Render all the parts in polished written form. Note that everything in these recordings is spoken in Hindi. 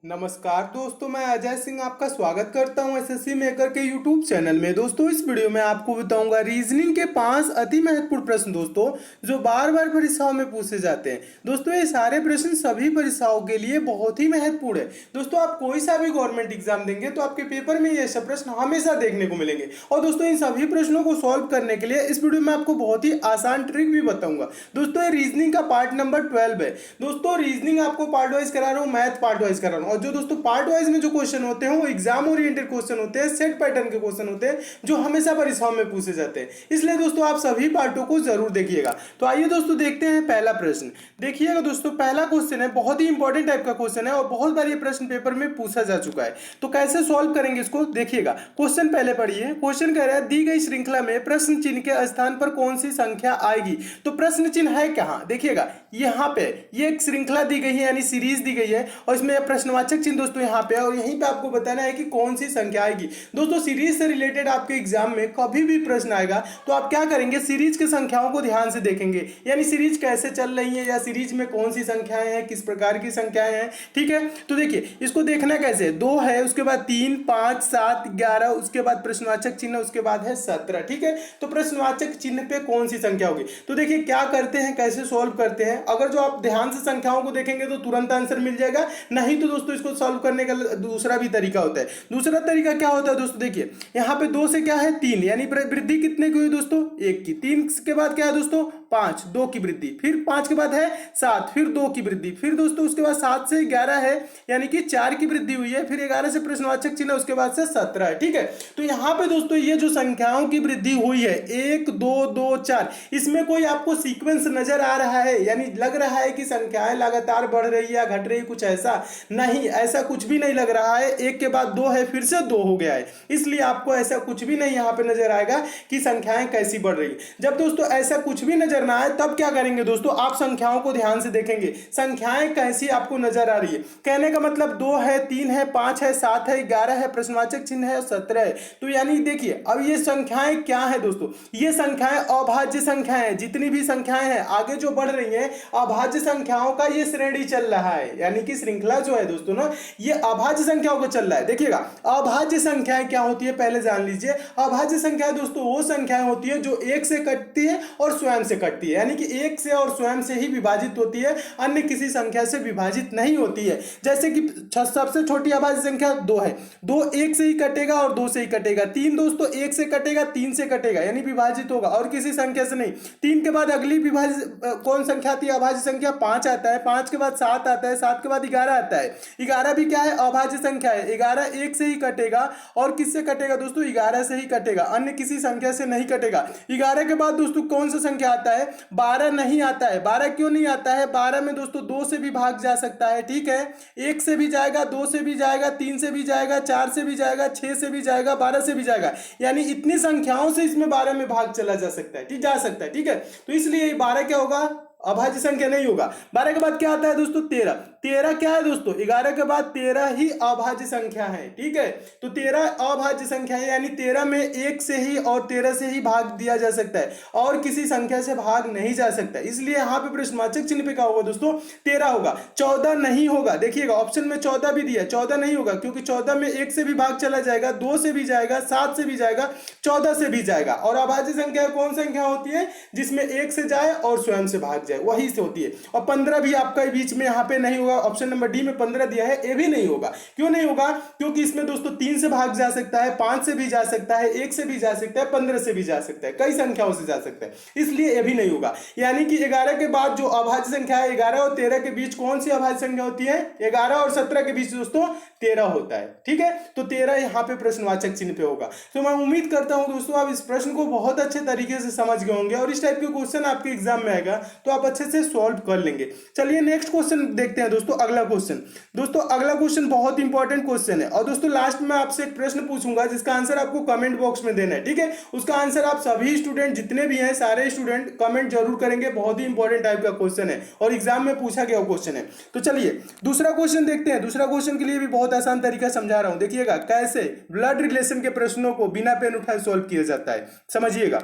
नमस्कार दोस्तों, मैं अजय सिंह आपका स्वागत करता हूं एसएससी मेकर के यूट्यूब चैनल में। दोस्तों इस वीडियो में आपको बताऊंगा रीजनिंग के 5 अति महत्वपूर्ण प्रश्न दोस्तों जो बार बार परीक्षाओं में पूछे जाते हैं। दोस्तों ये सारे प्रश्न सभी परीक्षाओं के लिए बहुत ही महत्वपूर्ण है। दोस्तों आप कोई सा भी गवर्नमेंट एग्जाम देंगे तो आपके पेपर में ये सब प्रश्न हमेशा देखने को मिलेंगे। और दोस्तों इन सभी प्रश्नों को सॉल्व करने के लिए इस वीडियो में आपको बहुत ही आसान ट्रिक भी बताऊंगा। दोस्तों ये रीजनिंग का पार्ट नंबर 12 है। दोस्तों रीजनिंग आपको पार्ट वाइज करा रहा हूँ, मैथ पार्ट वाइज करा रहा हूँ। और जो दोस्तों पार्ट वाइज में जो क्वेश्चन होते हैं वो एग्जाम ओरिएंटेड क्वेश्चन होते हैं, सेट पैटर्न के क्वेश्चन होते हैं जो हमेशा परीक्षाओं में पूछे जाते हैं। इसलिए दोस्तों आप सभी पार्टों को जरूर देखिएगा। तो आइए दोस्तों देखते हैं पहला प्रश्न। देखिएगा दोस्तों पहला क्वेश्चन है, बहुत ही इंपॉर्टेंट टाइप का क्वेश्चन है और बहुत बार ये प्रश्न पेपर में पूछा जा चुका है। तो कैसे सॉल्व करेंगे इसको देखिएगा। क्वेश्चन पहले पढ़िए। क्वेश्चन कह रहा है दी गई श्रृंखला में प्रश्न चिन्ह के स्थान पर कौन सी संख्या आएगी। तो प्रश्न चिन्ह है कहां, देखिएगा यहां पे ये एक श्रृंखला दी गई है यानी सीरीज दी गई है और इसमें प्रश्नवाचक चिन्ह दोस्तों यहां पे है और यहीं पे आपको बताना है कि कौन सी संख्या आएगी। दोस्तों सीरीज से रिलेटेड आपके एग्जाम में कभी भी प्रश्न आएगा तो आप क्या करेंगे, सीरीज की संख्याओं को ध्यान से देखेंगे, यानी सीरीज कैसे चल रही है या सीरीज में कौन सी संख्याएं हैं, किस प्रकार की संख्याएं हैं। ठीक है, तो देखिए इसको देखना कैसे, 2 है, उसके बाद 3, 5, 7, 11, उसके बाद प्रश्नवाचक चिन्ह, उसके बाद है 17। ठीक है, तो प्रश्नवाचक चिन्ह पे कौन सी संख्या होगी। तो देखिए क्या करते हैं, कैसे सोल्व करते हैं। अगर जो आप ध्यान से संख्याओं को देखेंगे तो तुरंत आंसर मिल जाएगा, नहीं तो दोस्तों इसको सॉल्व करने का दूसरा भी तरीका होता है। दूसरा तरीका क्या होता है दोस्तों, देखिए यहां पे 2 से क्या है 3, यानी वृद्धि कितने की हुई दोस्तों, 1 की। 3 के बाद क्या है दोस्तों 5, 2 की वृद्धि। फिर 5 के बाद है 7, फिर 2 की वृद्धि। फिर दोस्तों उसके बाद 7 से 11 है यानी कि 4 की वृद्धि हुई है। फिर 11 से प्रश्नवाचक चिन्ह, उसके बाद से 17 है। ठीक है, तो यहां पे दोस्तों ये जो संख्याओं की वृद्धि हुई है 1 2 2 4, इसमें कोई आपको सीक्वेंस नजर आ रहा है, यानी लग रहा है कि संख्याएं लगातार बढ़ रही है या घट रही, कुछ ऐसा नहीं, ऐसा कुछ भी नहीं लग रहा है। 1 के बाद 2 है, फिर से 2 हो गया है, इसलिए आपको ऐसा कुछ भी नहीं यहां पे नजर आएगा कि संख्याएं कैसी बढ़ रही है। जब दोस्तों ऐसा कुछ भी नजर ना आए तब क्या करेंगे दोस्तों, आप संख्याओं को ध्यान से देखेंगे, संख्याएं कैसी आपको नजर आ रही है। कहने का मतलब 2 है, 3 है, 5 है, 7 है, 11 है, प्रश्नवाचक चिन्ह है, 17 है। तो यानी देखिए अब ये संख्याएं क्या है दोस्तों, ये संख्याएं अभाज्य संख्याएं हैं। जितनी भी संख्याएं हैं आगे जो बढ़ रही हैं अभाज्य संख्याओं का ये श्रेणी चल रहा है, यानी कि श्रृंखला जो है दोस्तों ना ये अभाज्य संख्याओं को चल रहा है। देखिएगा अभाज्य संख्याएं क्या होती है पहले जान लीजिए। अभाज्य संख्याएं दोस्तों वो संख्याएं होती है जो 1 से कटती है और स्वयं से कटती है, यानी कि 1 से और स्वयं से ही विभाजित होती है, अन्य किसी संख्या से विभाजित नहीं होती है। जैसे कि सबसे छोटी अभाज्य संख्या 2 है, 2 1 से ही कटेगा और 2 से ही कटेगा। 3 दोस्तों 1 से कटेगा, 3 से कटेगा, यानी विभाजित होगा और किसी संख्या से नहीं। 3 के बाद अगली विभाजित कौन संख्या आती है, अभाज्य संख्या 5 आता है। 5 के बाद 7 आता है, 7 के बाद 11 आता है। 11 भी क्या है, अभाज्य संख्या है। 11 1 से ही कटेगा और किससे कटेगा दोस्तों, 11 से ही कटेगा, अन्य किसी संख्या से नहीं कटेगा। 11 के बाद दोस्तों कौन सा संख्या आता है, 12 नहीं आता है। 12 क्यों नहीं आता है, 12 में दोस्तों 2 से भी भाग जा सकता है। ठीक है, 1 से भी जाएगा, 2 से भी जाएगा, 3 से भी जाएगा, 4 से भी जाएगा, 6 से भी जाएगा, 12 से भी जाएगा, यानी इतनी संख्याओं से इसमें 12 में भाग चला जा सकता है, ठीक जा सकता है। ठीक है, तो इसलिए 12 क्या होगा, अभाज्य संख्या नहीं होगा। 12 के बाद क्या आता है दोस्तों 13। 13 क्या है दोस्तों, 11 के बाद 13 ही अभाज्य संख्या है। ठीक है, तो 13 अभाज्य संख्या है, यानी 13 में 1 से ही और 13 से ही भाग दिया जा सकता है और किसी संख्या से भाग नहीं जा सकता, इसलिए यहां पे प्रश्नवाचक चिन्ह पे क्या होगा दोस्तों 13 होगा। 14 नहीं होगा, देखिएगा ऑप्शन में 14 भी दिया है, 14 नहीं होगा क्योंकि 14 में 1 से भी भाग चला जाएगा, 2 से भी जाएगा, 7 से भी जाएगा, 14 से भी जाएगा। और अभाज्य संख्या कौन संख्या होती है, जिसमें 1 से जाए और स्वयं से भाग जाए, वही से होती है। और 15 भी आपका बीच में यहां पे नहीं होगा, ऑप्शन नंबर डी में 15 दिया है, ये भी नहीं होगा। क्यों नहीं होगा, क्योंकि इसमें दोस्तों 3 से भाग जा सकता है, 5 से भी जा सकता है, 1 से भी जा सकता है, 15 से भी जा सकता है, कई संख्याओं से जा सकता है, इसलिए ये भी नहीं होगा। यानी कि 11 के बाद जो अभाज्य संख्या है 11 और 13 के बीच कौन सी अभाज्य संख्या होती है, 11 और 17 के बीच दोस्तों 13 होता है। ठीक है, तो 13 यहां पे प्रश्नवाचक चिन्ह पे होगा। तो मैं उम्मीद करता हूं दोस्तों आप इस प्रश्न को बहुत अच्छे तरीके से समझ गए होंगे और इस टाइप के क्वेश्चन आपके एग्जाम में आएगा तो आप अच्छे से सॉल्व कर लेंगे। चलिए नेक्स्ट क्वेश्चन देखते हैं दोस्तों। अगला क्वेश्चन दोस्तों, अगला क्वेश्चन बहुत इंपॉर्टेंट क्वेश्चन है और दोस्तों लास्ट में आपसे एक प्रश्न पूछूंगा जिसका आंसर आपको कमेंट बॉक्स में देना है। ठीक है, उसका आंसर आप सभी स्टूडेंट जितने भी हैं सारे स्टूडेंट कमेंट जरूर करेंगे। बहुत ही इंपॉर्टेंट टाइप का क्वेश्चन है और एग्जाम में पूछा गया क्वेश्चन है। तो चलिए दूसरा क्वेश्चन देखते हैं। दूसरा क्वेश्चन के लिए भी बहुत आसान तरीका समझा रहा हूं, देखिएगा कैसे ब्लड रिलेशन के प्रश्नों को बिना पेन उठाए सॉल्व किया जाता है, समझिएगा।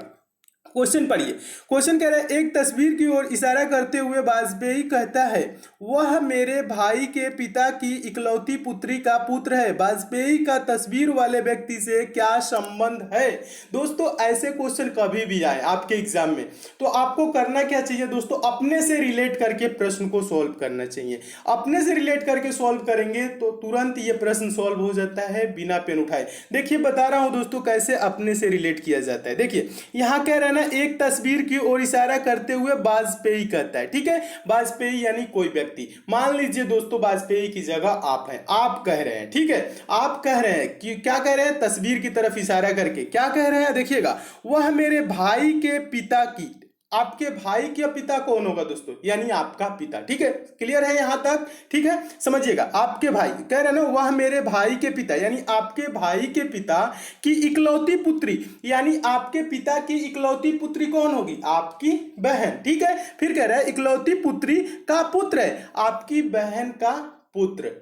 क्वेश्चन पढ़िए। क्वेश्चन कह रहा है, एक तस्वीर की ओर इशारा करते हुए वाजपेयी कहता है, वह मेरे भाई के पिता की इकलौती पुत्री का पुत्र है। वाजपेयी का तस्वीर वाले व्यक्ति से क्या संबंध है? दोस्तों ऐसे क्वेश्चन कभी भी आए आपके एग्जाम में तो आपको करना क्या चाहिए दोस्तों, अपने से रिलेट करके प्रश्न को सॉल्व करना चाहिए। अपने से रिलेट करके सॉल्व करेंगे तो तुरंत ये प्रश्न सॉल्व हो जाता है बिना पेन उठाए। देखिए बता रहा हूं दोस्तों कैसे अपने से रिलेट किया जाता है। देखिए यहां कह रहा है ना, एक तस्वीर की ओर इशारा करते हुए वाजपेयी कहता है, ठीक है। वाजपेयी यानी कोई व्यक्ति, मान लीजिए दोस्तों वाजपेयी की जगह आप हैं, आप कह रहे हैं, ठीक है। आप कह रहे हैं कि क्या कह रहे हैं, तस्वीर की तरफ इशारा करके क्या कह रहे हैं, देखिएगा, वह मेरे भाई के पिता की, आपके भाई के पिता कौन होगा दोस्तों, यानी आपका पिता, ठीक है। क्लियर है यहां तक, ठीक है। समझिएगा, आपके भाई कह रहे हैं ना, वह मेरे भाई के पिता, यानी आपके भाई के पिता की इकलौती पुत्री, यानी आपके पिता की इकलौती पुत्री कौन होगी, आपकी बहन, ठीक है। फिर कह रहा है इकलौती पुत्री का पुत्र है, आपकी बहन का पुत्र,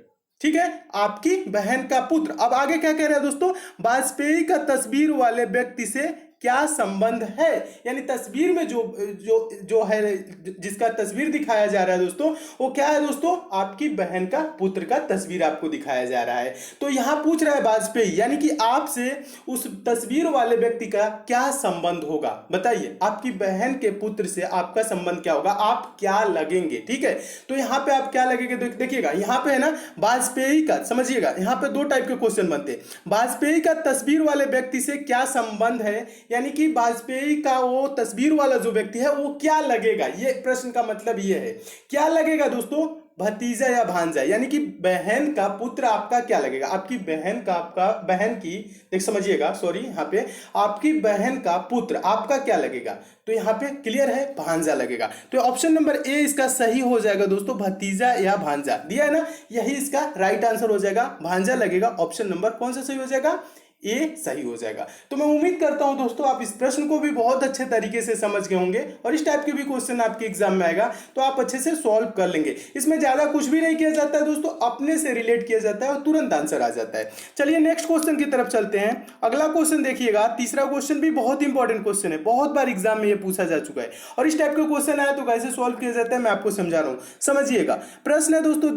ठीक है, आपकी बहन का पुत्र। अब आगे क्या कह रहा है दोस्तों, वाजपेयी का तस्वीर वाले व्यक्ति से क्या संबंध है, यानी तस्वीर में जो जो जो है, जिसका तस्वीर दिखाया जा रहा है दोस्तों, वो क्या है दोस्तों, आपकी बहन का पुत्र का तस्वीर आपको दिखाया जा रहा है। तो यहां पूछ रहा है वाजपेयी, यानी कि आपसे उस तस्वीर वाले व्यक्ति का क्या संबंध होगा, बताइए। आपकी बहन के पुत्र से आपका संबंध क्या होगा, आप क्या लगेंगे, ठीक है। तो यहां पे आप क्या लगेंगे, देखिएगा यहां पे है ना, वाजपेयी का, समझिएगा यहां पे दो टाइप के क्वेश्चन बनते हैं। वाजपेयी का तस्वीर वाले व्यक्ति से क्या संबंध है, यानी कि वाजपेयी का वो तस्वीर वाला जो व्यक्ति है वो क्या लगेगा, ये प्रश्न का मतलब ये है, क्या लगेगा दोस्तों, भतीजा या भांजा, यानी कि बहन का पुत्र आपका क्या लगेगा, आपकी बहन का, आपका बहन की, देख समझिएगा, सॉरी यहाँ पे आपकी बहन का पुत्र आपका क्या लगेगा, तो यहाँ पे क्लियर है, भांजा लगेगा। तो ऑप्शन नंबर ए इसका सही हो जाएगा दोस्तों, भतीजा या भांजा दिया है ना, यही इसका राइट आंसर हो जाएगा, भांजा लगेगा। ऑप्शन नंबर कौन सा सही हो जाएगा, ए सही हो जाएगा। तो मैं उम्मीद करता हूं दोस्तों आप इस प्रश्न को भी बहुत अच्छे तरीके से समझ गए होंगे, और इस टाइप के भी क्वेश्चन आपके एग्जाम में आएगा तो आप अच्छे से सॉल्व कर लेंगे। इसमें ज्यादा कुछ भी नहीं किया जाता है दोस्तों, अपने से रिलेट किया जाता है और तुरंत आंसर आ जाता है। चलिए नेक्स्ट क्वेश्चन की तरफ चलते हैं। अगला क्वेश्चन देखिएगा, तीसरा क्वेश्चन भी बहुत इंपॉर्टेंट क्वेश्चन है, बहुत बार एग्जाम में ये पूछा जा चुका है, और इस टाइप का क्वेश्चन आया तो कैसे सॉल्व किया जाता है मैं आपको समझा रहा हूं, समझिएगा। प्रश्न है दोस्तों,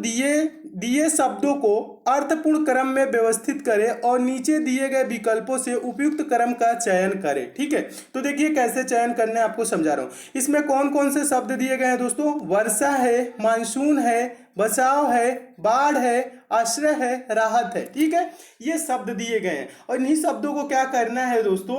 दिए शब्दों को अर्थपूर्ण क्रम में व्यवस्थित करें और नीचे दिए गए विकल्पों से उपयुक्त क्रम का चयन करें, ठीक है। तो देखिए कैसे चयन करने आपको समझा रहा हूं। इसमें कौन कौन से शब्द दिए गए हैं दोस्तों, वर्षा है, मानसून है, बचाव है, बाढ़ है, आश्रय है, राहत है, ठीक है। ये शब्द दिए गए हैं और इन्हीं शब्दों को क्या करना है दोस्तों,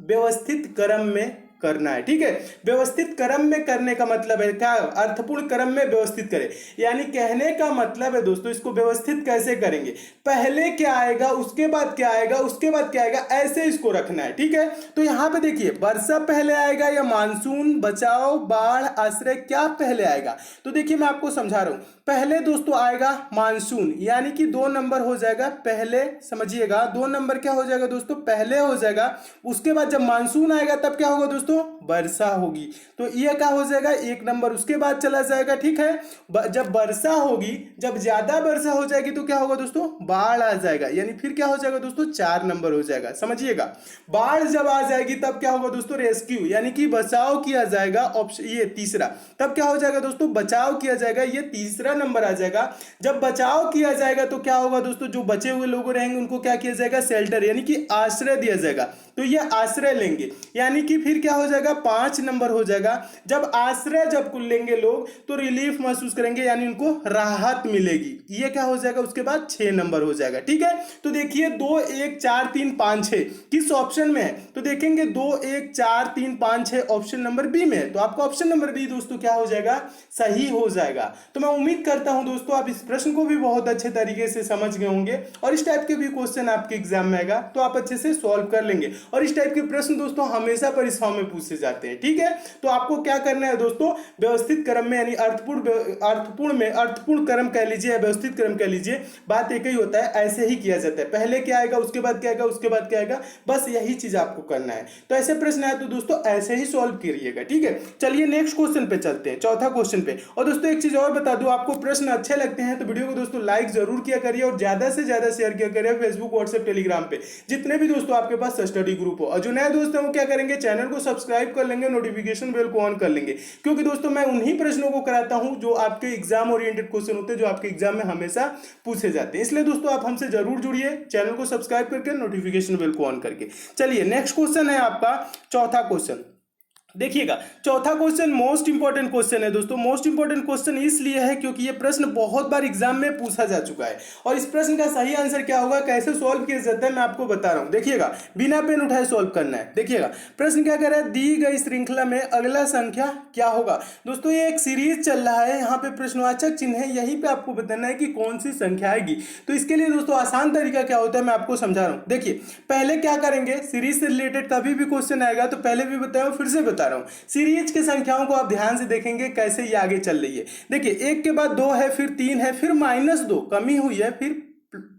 व्यवस्थित क्रम में करना है, ठीक है। व्यवस्थित क्रम में करने का मतलब है क्या, अर्थपूर्ण क्रम में व्यवस्थित करें, यानी कहने का मतलब है दोस्तों, इसको व्यवस्थित कैसे करेंगे, पहले क्या आएगा उसके बाद क्या आएगा उसके बाद क्या आएगा, ऐसे इसको रखना है, ठीक है। तो यहां पे देखिए वर्षा पहले आएगा या मानसून, बचाव, बाढ़, आश्रय, क्या पहले आएगा, तो देखिए मैं आपको समझा रहा हूं। पहले दोस्तों आएगा मानसून, यानी कि 2 नंबर हो जाएगा पहले, समझिएगा 2 नंबर क्या हो जाएगा दोस्तों, पहले हो जाएगा। उसके बाद जब मानसून आएगा तब क्या होगा दोस्तों, वर्षा होगी, तो ये क्या हो जाएगा 1 नंबर उसके बाद चला जाएगा, ठीक है। जब वर्षा होगी, जब ज्यादा वर्षा हो जाएगी तो क्या होगा दोस्तों, बाढ़ आ जाएगा, यानी फिर क्या हो जाएगा दोस्तों, 4 नंबर हो जाएगा, समझिएगा। बाढ़ जब आ जाएगी तब क्या होगा दोस्तों, रेस्क्यू, यानी कि बचाव किया जाएगा, ऑप्शन ये तीसरा, तब क्या हो जाएगा दोस्तों, बचाव किया जाएगा, ये तीसरा नंबर आ जाएगा। जब बचाव किया जाएगा तो क्या होगा दोस्तों, जो बचे हुए लोग रहेंगे उनको क्या किया जाएगा, शेल्टर, यानी कि आश्रय दिया जाएगा, तो ये आश्रय लेंगे, यानी कि फिर क्या हो जाएगा, 5 नंबर हो जाएगा। जब आश्रय जब लेंगे लोग तो रिलीफ महसूस करेंगे, यानी उनको राहत मिलेगी, ये क्या हो जाएगा, उसके बाद 6 नंबर हो जाएगा, ठीक है। तो देखिए 2 1 4 3 5 6 किस ऑप्शन में है, तो देखेंगे 2 1 4 3 5 6 ऑप्शन नंबर बी में है, तो आपका ऑप्शन नंबर बी दोस्तों क्या हो जाएगा, सही हो जाएगा। तो मैं उम्मीद करता हूं दोस्तों आप इस प्रश्न को भी बहुत अच्छे तरीके से समझ गए होंगे, और इस टाइप के भी क्वेश्चन आपके एग्जाम में आएगा तो आप अच्छे से सॉल्व कर लेंगे, और इस टाइप के प्रश्न दोस्तों हमेशा परीक्षाओं में पूछे जाते हैं, ठीक है। तो आपको क्या करना है दोस्तों, व्यवस्थित क्रम में, यानी अर्थपूर्ण क्रम कह लीजिए या व्यवस्थित क्रम कह लीजिए, बात एक ही होता है, ऐसे ही किया जाता है, पहले क्या आएगा उसके बाद क्या आएगा उसके बाद क्या आएगा, बस यही चीज आपको करना है। तो ऐसे प्रश्न आए तो दोस्तों ऐसे ही सॉल्व करिएगा, ठीक है। चलिए नेक्स्ट क्वेश्चन पे चलते हैं, चौथा क्वेश्चन पे। और दोस्तों एक चीज और बता दूं, आपको प्रश्न अच्छे लगते हैं तो वीडियो को दोस्तों लाइक जरूर किया करिए और ज्यादा से ज्यादा शेयर किया करिए फेसबुक, व्हाट्सएप, टेलीग्राम पे, जितने भी दोस्तों आपके पास स्टडी ग्रुप हो। और जो नए दोस्त हैं वो क्या करेंगे, चैनल को सब्सक्राइब कर लेंगे, नोटिफिकेशन बेल को ऑन कर लेंगे, क्योंकि दोस्तों मैं उन्हीं प्रश्नों को कराता हूं जो आपके एग्जाम ओरिएंटेड क्वेश्चन होते हैं, जो आपके एग्जाम में हमेशा पूछे जाते हैं। इसलिए दोस्तों आप हमसे जरूर जुड़िए, चैनल को सब्सक्राइब करके नोटिफिकेशन बेल को ऑन करके। चलिए नेक्स्ट क्वेश्चन है आपका चौथा क्वेश्चन। देखिएगा चौथा क्वेश्चन मोस्ट इंपॉर्टेंट क्वेश्चन है दोस्तों। मोस्ट इंपॉर्टेंट क्वेश्चन इसलिए है क्योंकि ये प्रश्न बहुत बार एग्जाम में पूछा जा चुका है, और इस प्रश्न का सही आंसर क्या होगा, कैसे सॉल्व किया जाता है, मैं आपको बता रहा हूं। देखिएगा बिना पेन उठाए सॉल्व करना है। देखिएगा प्रश्न क्या कह रहा है, दी गई श्रृंखला में अगला संख्या क्या होगा। दोस्तों ये एक सीरीज चल रहा है, यहाँ पे प्रश्नवाचक चिन्ह है, यहीं पे आपको बताना है कि कौन सी संख्या आएगी। तो इसके लिए दोस्तों आसान तरीका क्या होता है मैं आपको समझा रहा हूँ। देखिए पहले क्या करेंगे, सीरीज से रिलेटेड कभी भी क्वेश्चन आएगा तो पहले भी बताया फिर से बता रहा हूँ, सीरीज के संख्याओं को आप ध्यान से देखेंगे कैसे ये आगे चल रही है। देखिए एक के बाद 2 है, फिर 3 है, फिर -2 कमी हुई है, फिर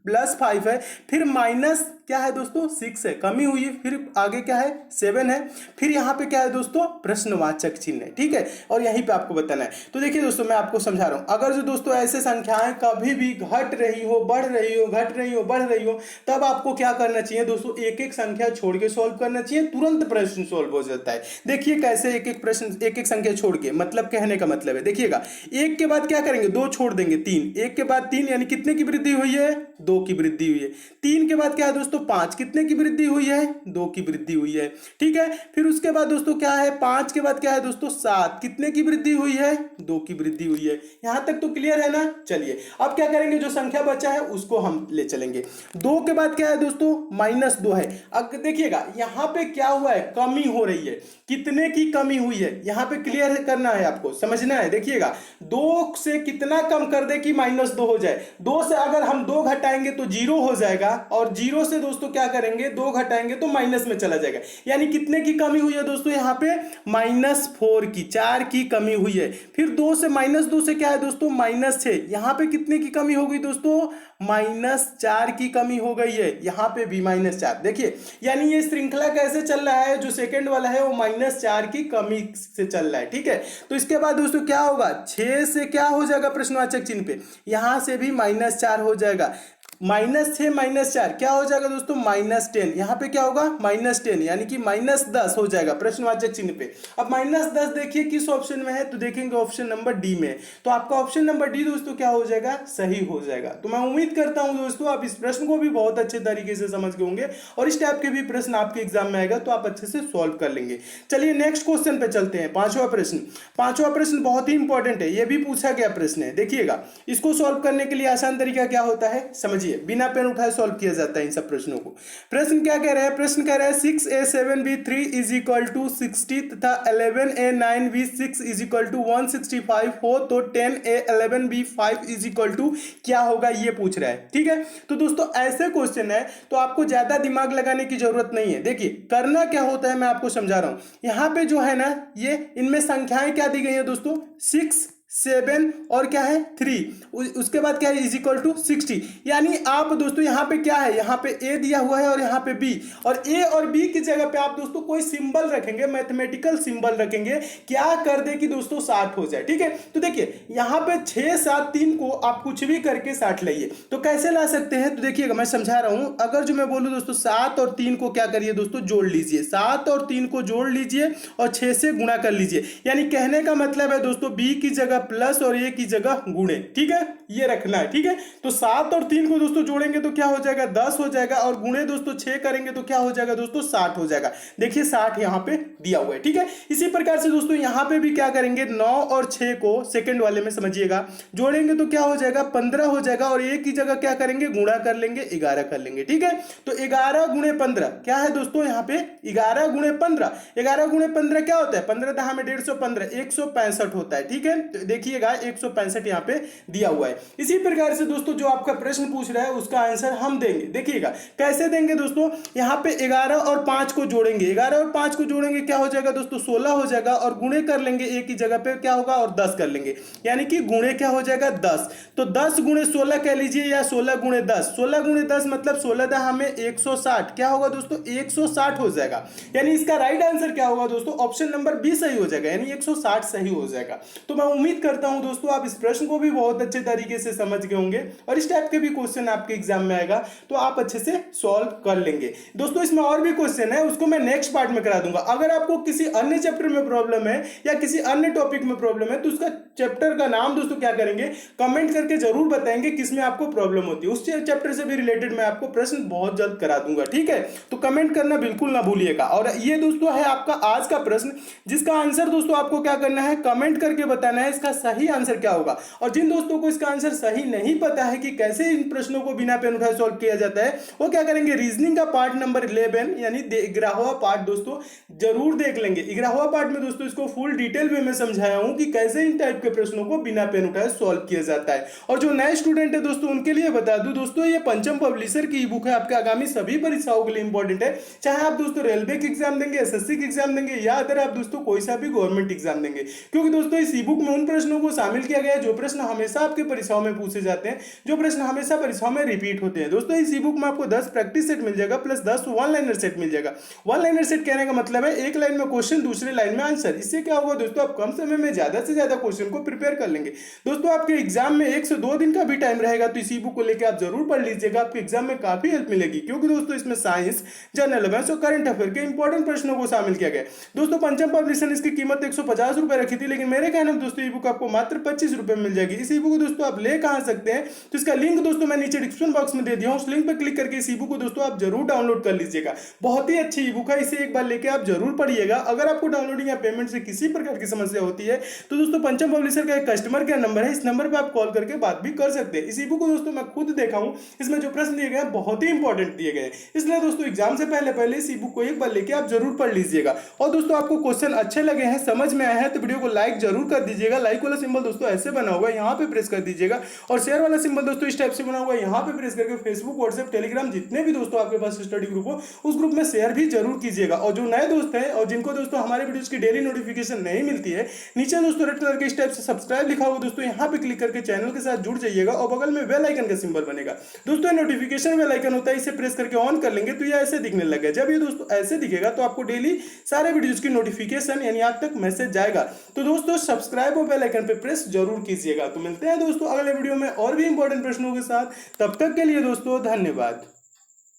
+5 है, फिर माइनस क्या है दोस्तों 6 है, कमी हुई है, फिर आगे क्या है 7 है, फिर यहाँ पे क्या है दोस्तों प्रश्नवाचक चिन्ह है। ठीक है, और यहीं पे आपको बताना है। तो देखिए दोस्तों मैं आपको समझा रहा हूँ, अगर जो दोस्तों ऐसे संख्याएं कभी भी घट रही हो, बढ़ रही हो, घट रही हो, बढ़ रही हो, तब आपको क्या करना चाहिए दोस्तों, एक एक संख्या छोड़ के सॉल्व करना चाहिए, तुरंत प्रश्न सॉल्व हो जाता है। देखिए कैसे एक एक प्रश्न, एक एक संख्या छोड़ के, मतलब कहने का मतलब है, देखिएगा एक के बाद क्या करेंगे, 2 छोड़ देंगे, 3, एक के बाद 3 यानी कितने की वृद्धि हुई है, 2 की वृद्धि हुई है। 3 के बाद क्या है दोस्तों 5, कितने की वृद्धि हुई है, 2 की वृद्धि हुई है। ठीक है, फिर उसके बाद दोस्तों क्या है, 5 के बाद क्या है दोस्तों 7, कितने की वृद्धि हुई है, 2 की वृद्धि हुई है। यहां तक तो क्लियर है ना। चलिए अब क्या करेंगे, जो संख्या बचा है उसको हम ले चलेंगे। 2 के बाद क्या है दोस्तों -2 है। अब देखिएगा यहां पे क्या हुआ है, कमी हो रही है, कितने की कमी हुई है, यहां पे क्लियर करना है, आपको समझना है। देखिएगा 2 से कितना कम कर दे कि -2 हो जाए। 2 से अगर हम 2 घटाएंगे तो 0 हो जाएगा, और 0 से दोस्तों क्या करेंगे, 2 घटाएंगे तो माइनस में चला जाएगा। यानी कितने की कमी हुई है दोस्तों, यहाँ पे -4 की, 4 की कमी हुई है। फिर 2 से -2 से क्या है दोस्तों -6, यहाँ पे कितने की कमी हो गई दोस्तों, -4 की कमी हो गई है, यहाँ पे भी -4। देखिए यानी ये श्रृंखला कैसे चल रहा है, जो सेकंड वाला है वो -4 की कमी से चल रहा है। ठीक है, तो इसके बाद दोस्तों क्या होगा, 6 से क्या हो जाएगा प्रश्नवाचक चिन्ह पे, यहां से भी -4 हो जाएगा। -6 -4 क्या हो जाएगा दोस्तों -10, यहाँ पे क्या होगा -10 यानी कि -10 हो जाएगा प्रश्नवाचक चिन्ह पे। अब -10 देखिए किस ऑप्शन में है, तो देखेंगे ऑप्शन नंबर डी में, तो आपका ऑप्शन नंबर डी दोस्तों क्या हो जाएगा, सही हो जाएगा। तो मैं उम्मीद करता हूं दोस्तों आप इस प्रश्न को भी बहुत अच्छे तरीके से समझ गए होंगे, और इस टाइप के भी प्रश्न आपके एग्जाम में आएगा तो आप अच्छे से सॉल्व कर लेंगे। चलिए नेक्स्ट क्वेश्चन पे चलते हैं, पांचवा प्रश्न। पांचवा प्रश्न बहुत ही इंपॉर्टेंट है, यह भी पूछा गया प्रश्न है। देखिएगा इसको सॉल्व करने के लिए आसान तरीका क्या होता है समझिए, बिना पेन उठाए सॉल्व किया जाता है इन सब प्रश्नों को। प्रश्न क्या कह रहा है, प्रश्न कह रहा है 6a7b3 = 60 तथा 11a9b6 = 165 हो तो 10a11b5 क्या होगा, ये पूछ रहा है। ठीक है, तो दोस्तों ऐसे क्वेश्चन है तो आपको ज्यादा दिमाग लगाने की जरूरत नहीं है। देखिए करना क्या होता है मैं आपको समझा रहा हूं। यहां पे जो है ना, ये इनमें संख्याएं क्या दी गई है दोस्तों, 6 7 और क्या है 3, उसके बाद क्या है =60। यानी आप दोस्तों यहाँ पे क्या है, यहाँ पे ए दिया हुआ है और यहाँ पे बी, और ए और बी की जगह पे आप दोस्तों कोई सिंबल रखेंगे, मैथमेटिकल सिंबल रखेंगे, क्या कर दे कि दोस्तों 60 हो जाए। ठीक है, तो देखिए यहाँ पे 6 7 3 को आप कुछ भी करके 60 लाइए। तो कैसे ला सकते हैं, तो देखिएगा मैं समझा रहा हूं। अगर जो मैं बोलूं दोस्तों 7 और 3 को क्या करिए दोस्तों, जोड़ लीजिए, 7 और 3 को जोड़ लीजिए और 6 से गुणा कर लीजिए। यानी कहने का मतलब है दोस्तों बी की जगह प्लस और ए की जगह गुणे। ठीक है, ये रखना है। ठीक है, तो 7 और 3 को दोस्तों जोड़ेंगे तो क्या हो जाएगा, 10 हो जाएगा, और गुणे दोस्तों 6 करेंगे तो क्या हो जाएगा दोस्तों, 60 हो जाएगा। देखिए 60 यहां पे दिया हुआ है। ठीक है, इसी प्रकार से दोस्तों यहां पे भी क्या करेंगे, 9 और 6 को सेकंड वाले में समझिएगा, जोड़ेंगे तो क्या हो जाएगा, 15 हो जाएगा, और ए की जगह क्या करेंगे, गुणा कर लेंगे, 11 कर लेंगे। ठीक है, तो 11 गुणे 15 क्या है दोस्तों, यहाँ पे 11 गुणे 15, 11 गुणे 15 क्या होता है, 15 दहा में 150, 165 होता है। ठीक है, तो देखिएगा 165 यहाँ पे दिया हुआ है। इसी प्रकार से दोस्तों जो आपका प्रश्न पूछ रहा है उसका आंसर हम देंगे। देखिएगा कैसे देंगे दोस्तों, यहाँ पे 11 और 5 को जोड़ेंगे, 11 और 5 को जोड़ेंगे क्या हो जाएगा दोस्तों, 16 हो जाएगा, और गुणे कर लेंगे ए की जगह पे क्या होगा, और 10 कर लेंगे, यानी कि गुणे क्या हो जाएगा 10। तो 10 गुणे 16 कह लीजिए, या 16 गुणे 10, 16 गुणे 10 मतलब 16 दहा में 160 क्या होगा दोस्तों, 160 हो जाएगा। यानी इसका राइट आंसर क्या होगा दोस्तों, ऑप्शन नंबर बी सही हो जाएगा, यानी 160 सही हो जाएगा। तो मैं उम्मीद उम्मीद करता हूं दोस्तों आप इस प्रश्न को भी बहुत अच्छे तरीके से समझ गए होंगे और इस टाइप के भी क्वेश्चन आपके एग्जाम में आएगा तो आप अच्छे से सॉल्व कर लेंगे। दोस्तों इसमें और भी क्वेश्चन है, उसको मैं नेक्स्ट पार्ट में करा दूंगा। अगर आपको किसी अन्य चैप्टर में प्रॉब्लम है या किसी अन्य टॉपिक में प्रॉब्लम है तो उसका चैप्टर का नाम दोस्तों क्या करेंगे, कमेंट करके जरूर बताएंगे किसमें आपको प्रॉब्लम होती है। उस चैप्टर से भी रिलेटेड मैं आपको प्रश्न बहुत जल्द करा दूंगा, ठीक है। तो कमेंट करना बिल्कुल ना भूलिएगा। और ये दोस्तों है आपका आज का प्रश्न, जिसका आंसर दोस्तों आपको क्या करना है, कमेंट करके बताना है इसका सही आंसर क्या होगा। और जिन दोस्तों को इसका आंसर सही नहीं पता है कि कैसे इन प्रश्नों को बिना पेन उठाए सॉल्व किया जाता है, वो क्या करेंगे, रीजनिंग का पार्ट नंबर 11 यानी 11वां पार्ट दोस्तों जरूर देख लेंगे। 11वां पार्ट में दोस्तों इसको फुल डिटेल वे में समझाया हूं कि कैसे इन टाइप के प्रश्नों को बिना पेन उठाए सॉल्व किया जाता है। और जो नए स्टूडेंट है दोस्तों उनके लिए बता दूं दोस्तों, ये पंचम पब्लिशर की ई बुक है, आपके आगामी सभी परीक्षाओं के लिए इंपॉर्टेंट है। चाहे आप दोस्तों रेलवे की एग्जाम देंगे, एसएससी की एग्जाम देंगे या अगर आप दोस्तों कोई सा भी गवर्नमेंट एग्जाम देंगे, क्योंकि दोस्तों इस ई बुक में उन प्रश्नों को शामिल किया गया है जो प्रश्न हमेशा आपके परीक्षाओं में पूछे जाते हैं, जो प्रश्न हमेशा परीक्षाओं में रिपीट होते हैं। दोस्तों इस ई बुक में आपको 10 प्रैक्टिस सेट मिल जाएगा प्लस 10 वन लाइनर सेट मिल जाएगा। वन लाइनर सेट कहने का मतलब है एक लाइन में क्वेश्चन, दूसरे लाइन में आंसर। इससे क्या होगा दोस्तों, आप कम समय में ज्यादा से ज्यादा क्वेश्चन को प्रिपेयर कर लेंगे। दोस्तों आपके एग्जाम में 1 से 2 दिन का भी टाइम रहेगा तो इस ई बुक को लेकर आप जरूर पढ़ लीजिएगा, आपके एग्जाम में काफी हेल्प मिलेगी। क्योंकि दोस्तों इसमें साइंस, जनरल अवेयर्स और करंट अफेयर के इंपॉर्टेंट प्रश्नों को शामिल किया गया। दोस्तों पंचम पब्लिशर ने इसकी कीमत 150 रुपए रखी थी, लेकिन मेरे कहने में दोस्तों ई बुक आपको मात्र 25 रुपए में मिल जाएगी। इस ई बुक को दोस्तों आप ले कहां सकते हैं, तो इसका लिंक दोस्तों मैं नीचे डिस्क्रिप्शन बॉक्स में दे दिया हूं, उस लिंक पर क्लिक करके इस ई बुक को दोस्तों आप जरूर डाउनलोड कर लीजिएगा। बहुत ही अच्छी ई बुक है, इसे एक बार लेके आप जरूर पढ़िएगा। अगर आपको डाउनलोडिंग या पेमेंट से किसी प्रकार की समस्या होती है तो दोस्तों पंचम पब्लिशर का एक कस्टमर केयर नंबर है, इस नंबर पर आप कॉल करके बात भी कर सकते हैं। इस ई बुक को दोस्तों मैं खुद देखा हूं, इसमें जो प्रश्न दिए गए हैं बहुत ही इंपॉर्टेंट दिए गए हैं, इसलिए दोस्तों एग्जाम से पहले इस ई बुक को एक बार लेके आप जरूर पढ़ लीजिएगा। और दोस्तों आपको क्वेश्चन अच्छे लगे हैं, समझ में आया है तो वीडियो को लाइक जरूर कर दीजिएगा। लाइक वाला सिंबल दोस्तों ऐसे बना हुआ है, यहाँ पे प्रेस कर दीजिएगा। और शेयर वाला सिंबल दोस्तों इस टाइप से बना हुआ है, यहाँ पे प्रेस करके फेसबुक, व्हाट्सएप, टेलीग्राम जितने भी दोस्तों आपके पास स्टडी ग्रुप हो उस ग्रुप में शेयर भी जरूर कीजिएगा। और जो नए दोस्त हैं और जिनको दोस्तों हमारे वीडियोस की डेली नोटिफिकेशन नहीं मिलती है, नीचे दोस्तों रेड कलर के इस टाइप से सब्सक्राइब लिखा हुआ दोस्तों, यहाँ पे क्लिक करके चैनल के साथ जुड़ जाइएगा और बगल में बेल आइकन का सिंबल बनेगा दोस्तों, नोटिफिकेशन बेल आइकन होता है, इसे प्रेस करके ऑन कर लेंगे तो ये ऐसे दिखने लगे। जब ये दोस्तों ऐसे दिखेगा तो आपको डेली सारे वीडियोस की नोटिफिकेशन यानी आप तक मैसेज जाएगा। तो दोस्तों सब्सक्राइब और बेल आइकन पे प्रेस जरूर कीजिएगा। तो मिलते हैं दोस्तों अगले वीडियो में और भी इंपॉर्टेंट प्रश्नों के साथ, तब तक के लिए दोस्तों धन्यवाद।